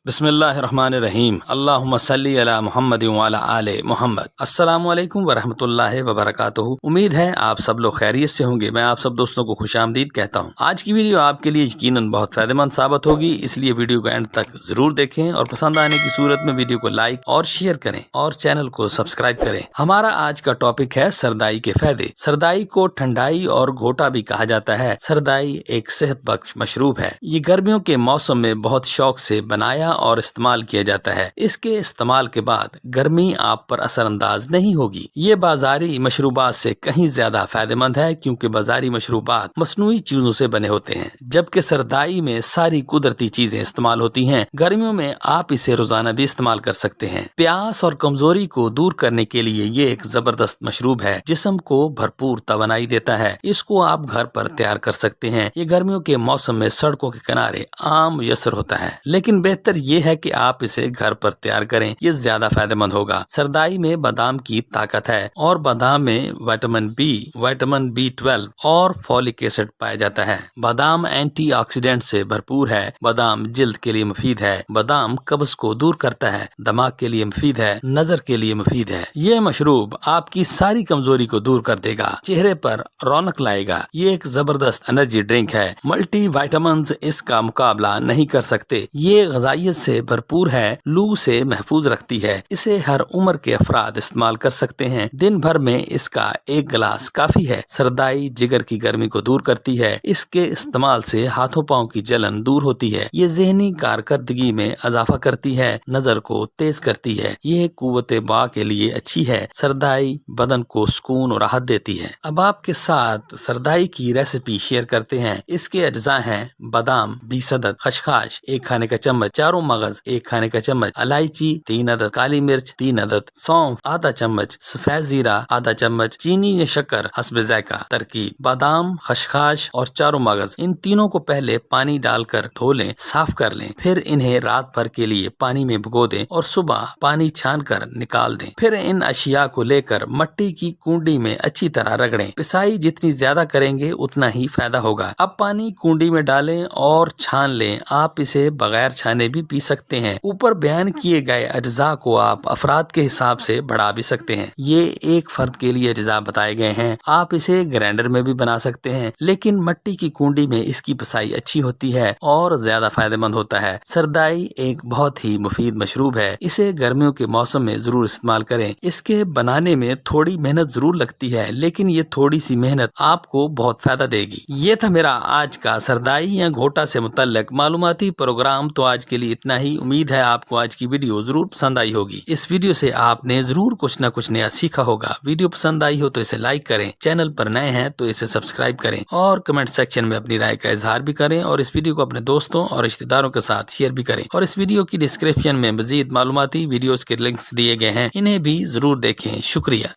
बिस्मिल्लाहिर्रहमानिर्रहीम अल्लाहुम्मा सल्ली अला मुहम्मद व अला आले मुहम्मद। अस्सलामु अलैकुम वरहमतुल्लाहि वबरकातुहू। उम्मीद है आप सब लोग खैरियत से होंगे। मैं आप सब दोस्तों को खुशामदीद कहता हूँ। आज की वीडियो आपके लिए यकीनन बहुत फायदेमंद साबित होगी, इसलिए वीडियो को एंड तक जरूर देखें और पसंद आने की सूरत में वीडियो को लाइक और शेयर करें और चैनल को सब्सक्राइब करें। हमारा आज का टॉपिक है सरदाई के फायदे। सरदाई को ठंडाई और घोटा भी कहा जाता है। सरदाई एक सेहत बख्श मशरूब है। ये गर्मियों के मौसम में बहुत शौक से बनाया और इस्तेमाल किया जाता है। इसके इस्तेमाल के बाद गर्मी आप पर असरअंदाज नहीं होगी। ये बाजारी मशरूबात से कहीं ज्यादा फायदेमंद है, क्योंकि बाजारी मशरूबात मसनूई चीजों से बने होते हैं, जबकि सरदाई में सारी कुदरती चीजें इस्तेमाल होती हैं। गर्मियों में आप इसे रोजाना भी इस्तेमाल कर सकते हैं। प्यास और कमजोरी को दूर करने के लिए ये एक जबरदस्त मशरूब है। जिस्म को भरपूर तवानाई देता है। इसको आप घर पर तैयार कर सकते हैं। ये गर्मियों के मौसम में सड़कों के किनारे आम यसर होता है, लेकिन बेहतर ये है कि आप इसे घर पर तैयार करें। ये ज्यादा फायदेमंद होगा। सरदाई में बादाम की ताकत है और बादाम में विटामिन बी, विटामिन B12 और फॉलिक एसिड पाया जाता है। बादाम एंटीऑक्सीडेंट से भरपूर है। बादाम जिल्द के लिए मुफीद है। बादाम कब्ज को दूर करता है। दिमाग के लिए मुफीद है। नजर के लिए मुफीद है। ये मशरूब आपकी सारी कमजोरी को दूर कर देगा, चेहरे पर रौनक लाएगा। ये एक जबरदस्त एनर्जी ड्रिंक है। मल्टी विटामिन इसका मुकाबला नहीं कर सकते। ये ग़िज़ाइयत से भरपूर है। लू से महफूज रखती है। इसे हर उम्र के अफराद इस्तेमाल कर सकते हैं। दिन भर में इसका एक गिलास काफी है। सरदाई जिगर की गर्मी को दूर करती है। इसके इस्तेमाल से हाथों पाँव की जलन दूर होती है। ये ज़हनी कारकर्दगी में इजाफा करती है। नजर को तेज करती है। ये कुव्वत बा के लिए अच्छी है। सरदाई बदन को सुकून और राहत देती है। अब आपके साथ सरदाई की रेसिपी शेयर करते हैं। इसके अज्जा हैं बादाम 20 अदद, खसखस 1 खाने का चम्मच, चारों मगज 1 खाने का चम्मच, इलायची 3 अदद, काली मिर्च 3 अदद, सौंफ आधा चम्मच, सफेद जीरा आधा चम्मच, चीनी या शक्कर हस्ब जायका। तरकीब: बादाम, खसखस और चारों मगज, इन तीनों को पहले पानी डालकर धो लें, साफ कर लें। फिर इन्हें रात भर के लिए पानी में भिगो दें और सुबह पानी छान कर निकाल दें। फिर इन अशिया को लेकर मट्टी की कुंडी में अच्छी तरह रगड़ें। पिसाई जितनी ज्यादा करेंगे उतना ही फायदा होगा। अब पानी कुंडी में डालें और छान लें। आप इसे बगैर छाने भी पी सकते हैं। ऊपर बयान किए गए अज्जा को आप अफराद के हिसाब से बढ़ा भी सकते हैं। ये एक फर्द के लिए अज्जा बताए गए हैं। आप इसे ग्राइंडर में भी बना सकते हैं, लेकिन मट्टी की कुंडी में इसकी पिसाई अच्छी होती है और ज्यादा फायदेमंद होता है। सरदाई एक बहुत ही मुफीद मशरूब है। इसे गर्मियों के मौसम में जरूर इस्तेमाल करें। इसके बनाने में थोड़ी मेहनत जरूर लगती है, लेकिन ये थोड़ी सी मेहनत आपको बहुत फायदा देगी। ये था मेरा आज का सरदाई या घोटा से मुतल्लिक मालूमाती प्रोग्राम। तो आज के लिए इतना ही। उम्मीद है आपको आज की वीडियो जरूर पसंद आई होगी। इस वीडियो से आपने जरूर कुछ न कुछ नया सीखा होगा। वीडियो पसंद आई हो तो इसे लाइक करें, चैनल पर नए हैं तो इसे सब्सक्राइब करें और कमेंट सेक्शन में अपनी राय का इजहार भी करें और इस वीडियो को अपने दोस्तों और रिश्तेदारों के साथ शेयर भी करें। और इस वीडियो की डिस्क्रिप्शन में मजीद मालूमाती वीडियोस के लिंक्स दिए गए हैं, इन्हें भी जरूर देखें। शुक्रिया।